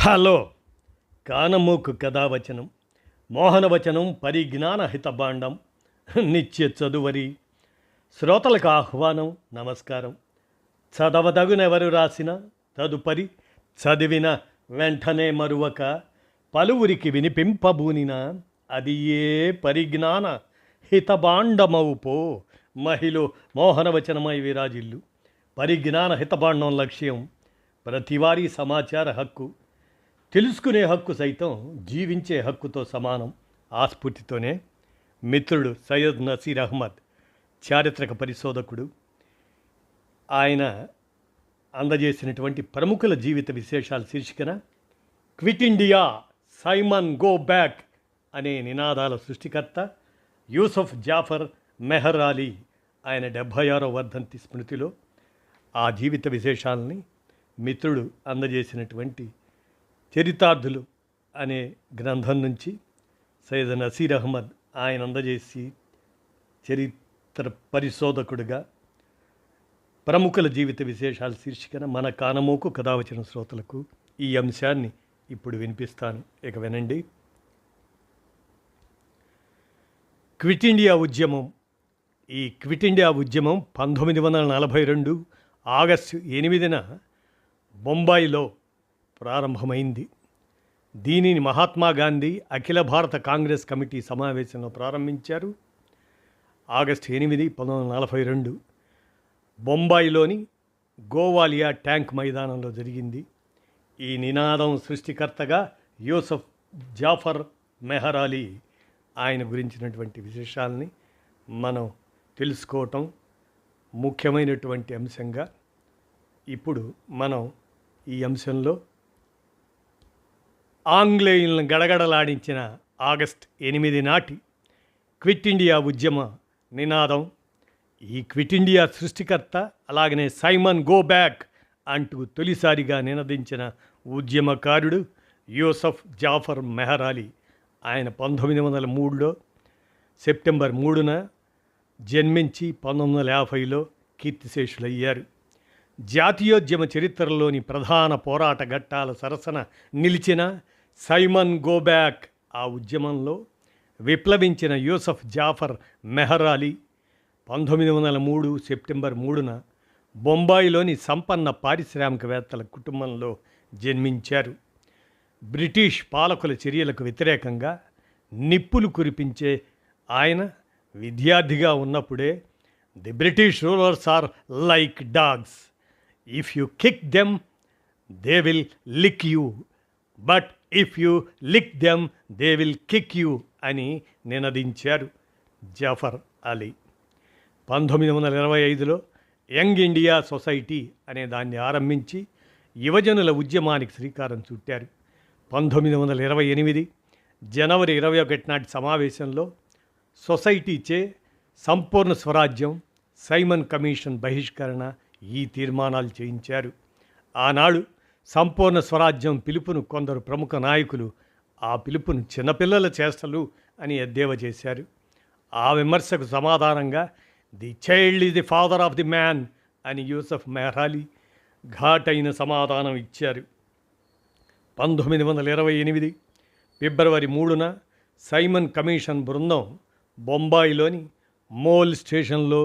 Hello కానమూకు కథావచనం మోహనవచనం పరిజ్ఞాన హితభాండం నిత్య చదువరి శ్రోతలకు ఆహ్వానం నమస్కారం. చదవదగునెవరు రాసిన తదుపరి చదివిన వెంటనే మరువక పలువురికి వినిపింపబూనిన అది ఏ పరిజ్ఞాన హితభాండమవు పో మహిళ మోహనవచనమై విరాజిల్లు. పరిజ్ఞాన హితభాండం లక్ష్యం ప్రతివారీ సమాచార హక్కు, తెలుసుకునే హక్కు సైతం జీవించే హక్కుతో సమానం. ఆ స్ఫూర్తితోనే మిత్రుడు సయ్యద్ నసీర్ అహ్మద్, చారిత్రక పరిశోధకుడు, ఆయన అందజేసినటువంటి ప్రముఖుల జీవిత విశేషాల శీర్షికన quit India Simon go back అనే నినాదాల సృష్టికర్త యూసఫ్ జాఫర్ మెహర్ అలీ ఆయన 76వ వర్ధంతి స్మృతిలో ఆ జీవిత విశేషాలని మిత్రుడు అందజేసినటువంటి చరితార్థులు అనే గ్రంథం నుంచి సయ్యద్ నసీర్ అహ్మద్ ఆయన అందజేసి చరిత్ర పరిశోధకుడిగా ప్రముఖుల జీవిత విశేషాల శీర్షికన మన కానమోకు కథావచన శ్రోతలకు ఈ అంశాన్ని ఇప్పుడు వినిపిస్తాను. ఇక వినండి. క్విట్ ఇండియా ఉద్యమం. ఈ క్విట్ ఇండియా ఉద్యమం 1942 ఆగస్టు 8న బొంబాయిలో ప్రారంభమైంది. దీనిని మహాత్మా గాంధీ అఖిల భారత కాంగ్రెస్ కమిటీ సమావేశంలో ప్రారంభించారు. ఆగస్టు 8, 1942 బొంబాయిలోని గోవాలియా ట్యాంక్ మైదానంలో జరిగింది. ఈ నినాదం సృష్టికర్తగా యూసఫ్ జాఫర్ మెహర్ అలీ ఆయన గురించినటువంటి విశేషాలని మనం తెలుసుకోవటం ముఖ్యమైనటువంటి అంశంగా ఇప్పుడు మనం ఈ అంశంలో ఆంగ్లేయులను గడగడలాడించిన ఆగస్ట్ 8 నాటి క్విట్ ఇండియా ఉద్యమ నినాదం. ఈ క్విట్ ఇండియా సృష్టికర్త అలాగనే సైమన్ గో బ్యాక్ అంటూ తొలిసారిగా నినదించిన ఉద్యమకారుడు యూసఫ్ జాఫర్ మెహర్ అలీ. ఆయన 1903లో సెప్టెంబర్ 3న జన్మించి 1950లో కీర్తిశేషులయ్యారు. జాతీయోద్యమ చరిత్రలోని ప్రధాన పోరాట ఘట్టాల సరసన నిలిచిన సైమన్ గో బ్యాక్ ఆ ఉద్యమంలో విప్లవించిన యూసఫ్ జాఫర్ మెహర్ అలీ 1903 సెప్టెంబర్ 3న బొంబాయిలోని సంపన్న పారిశ్రామికవేత్తల కుటుంబంలో జన్మించారు. బ్రిటిష్ పాలకుల చర్యలకు వ్యతిరేకంగా నిప్పులు కురిపించే ఆయన విద్యార్థిగా ఉన్నప్పుడే the British rulers are like dogs, if you kick them they will lick you, but if you lick them they will kick you అని నినదించారు జాఫర్ అలీ. 1925లో యంగ్ ఇండియా సొసైటీ అనే దాన్ని ఆరంభించి యువజనుల ఉద్యమానికి శ్రీకారం చుట్టారు. 1928 జనవరి 21 నాటి సమావేశంలో సొసైటీచే సంపూర్ణ స్వరాజ్యం, సైమన్ కమిషన్ బహిష్కరణ ఈ తీర్మానాలు చేయించారు. ఆనాడు సంపూర్ణ స్వరాజ్యం పిలుపును కొందరు ప్రముఖ నాయకులు ఆ పిలుపును చిన్నపిల్లల చేష్టలు అని ఎద్దేవా చేశారు. ఆ విమర్శకు సమాధానంగా the child is the father of the man అని యూసఫ్ మెహర్ అలీ ఘాటైన సమాధానం ఇచ్చారు. 1928 ఫిబ్రవరి 3న సైమన్ కమిషన్ బృందం బొంబాయిలోని మోల్ స్టేషన్లో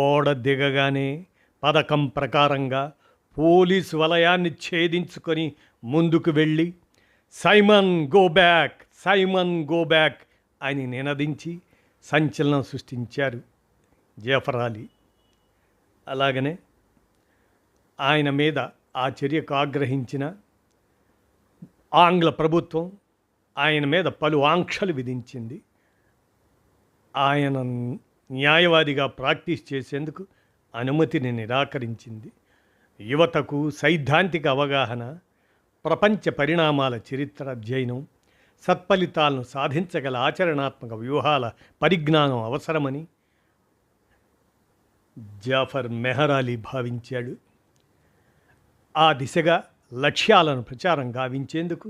ఓడ దిగగానే పథకం ప్రకారంగా పోలీసు వలయాన్ని ఛేదించుకొని ముందుకు వెళ్ళి Simon go back, Simon go back అని నినదించి సంచలనం సృష్టించారు జాఫర్ అలీ. అలాగనే ఆయన మీద ఆ చర్యకు ఆగ్రహించిన ఆంగ్ల ప్రభుత్వం ఆయన మీద పలు ఆంక్షలు విధించింది. ఆయన న్యాయవాదిగా ప్రాక్టీస్ చేసేందుకు అనుమతిని నిరాకరించింది. యువతకు సైద్ధాంతిక అవగాహన, ప్రపంచ పరిణామాల చరిత్ర అధ్యయనం, సత్ఫలితాలను సాధించగల ఆచరణాత్మక వ్యూహాల పరిజ్ఞానం అవసరమని జాఫర్ మెహర్ అలీ భావించాడు. ఆ దిశగా లక్ష్యాలను ప్రచారం గావించేందుకు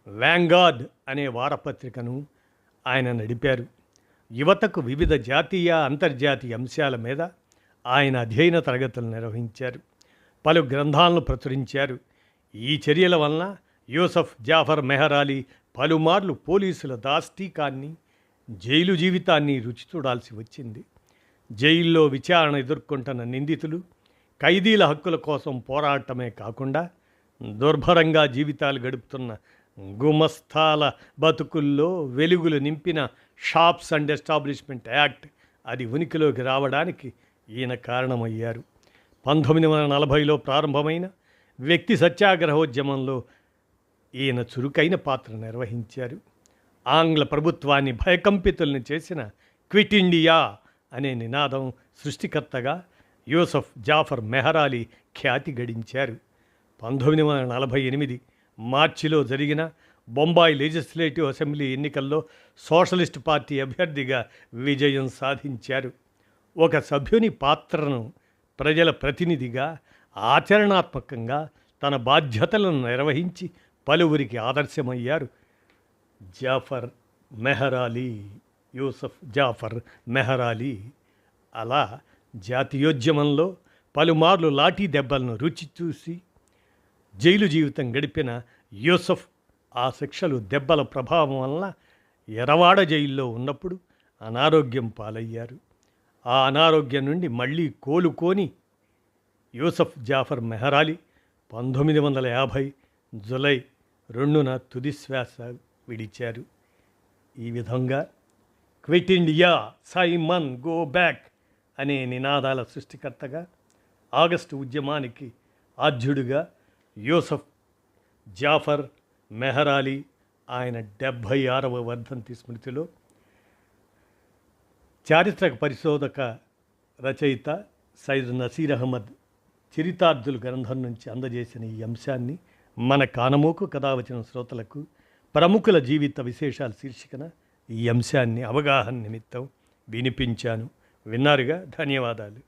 వ్యాంగార్డ్ అనే వారపత్రికను ఆయన నడిపారు. యువతకు వివిధ జాతీయ అంతర్జాతీయ అంశాల మీద ఆయన అధ్యయన తరగతులు నిర్వహించారు. పలు గ్రంథాలను ప్రచురించారు. ఈ చర్యల వలన యూసఫ్ జాఫర్ మెహర్ అలీ పలుమార్లు పోలీసుల దాష్టీకాన్ని, జైలు జీవితాన్ని రుచి చూడాల్సి వచ్చింది. జైల్లో విచారణ ఎదుర్కొంటున్న నిందితులు ఖైదీల హక్కుల కోసం పోరాటమే కాకుండా దుర్భరంగా జీవితాలు గడుపుతున్న గుమస్తాల బతుకుల్లో వెలుగులు నింపిన షాప్స్ అండ్ ఎస్టాబ్లిష్మెంట్ యాక్ట్ అది ఉనికిలోకి రావడానికి ఈయన కారణమయ్యారు. 1940లో ప్రారంభమైన వ్యక్తి సత్యాగ్రహోద్యమంలో ఈయన చురుకైన పాత్ర నిర్వహించారు. ఆంగ్ల ప్రభుత్వాన్ని భయకంపితుల్ని చేసిన క్విట్ ఇండియా అనే నినాదం సృష్టికర్తగా యూసఫ్ జాఫర్ మెహర్ అలీ ఖ్యాతి గడించారు. 1948 మార్చిలో జరిగిన బొంబాయి లెజిస్లేటివ్ అసెంబ్లీ ఎన్నికల్లో సోషలిస్ట్ పార్టీ అభ్యర్థిగా విజయం సాధించారు. ఒక సభ్యుని పాత్రను ప్రజల ప్రతినిధిగా ఆచరణాత్మకంగా తన బాధ్యతలను నిర్వహించి పలువురికి ఆదర్శమయ్యారు జాఫర్ మెహర్ అలీ, యూసఫ్ జాఫర్ మెహర్ అలీ. అలా జాతీయోద్యమంలో పలుమార్లు లాఠీ దెబ్బలను రుచి చూసి జైలు జీవితం గడిపిన యూసఫ్ ఆ శిక్షలు దెబ్బల ప్రభావం వలన ఎరవాడ జైల్లో ఉన్నప్పుడు అనారోగ్యం పాలయ్యారు. ఆ అనారోగ్యం నుండి మళ్ళీ కోలుకొని యూసఫ్ జాఫర్ మెహర్ అలీ 1950 జూలై 2న తుదిశ్వాస విడిచారు. ఈ విధంగా quit India, Simon go back అనే నినాదాల సృష్టికర్తగా, ఆగస్టు ఉద్యమానికి ఆద్యుడిగా యూసఫ్ జాఫర్ మెహర్ అలీ ఆయన 76వ వర్ధంతి స్మృతిలో చారిత్రక పరిశోధక రచయిత సయ్యద్ నసీర్ అహ్మద్ చరితార్థులు గ్రంథం నుంచి అందజేసిన ఈ అంశాన్ని మన కానమోకు కథావచన శ్రోతలకు ప్రముఖుల జీవిత విశేషాల శీర్షికన ఈ అంశాన్ని అవగాహన నిమిత్తం వినిపించాను. విన్నారుగా, ధన్యవాదాలు.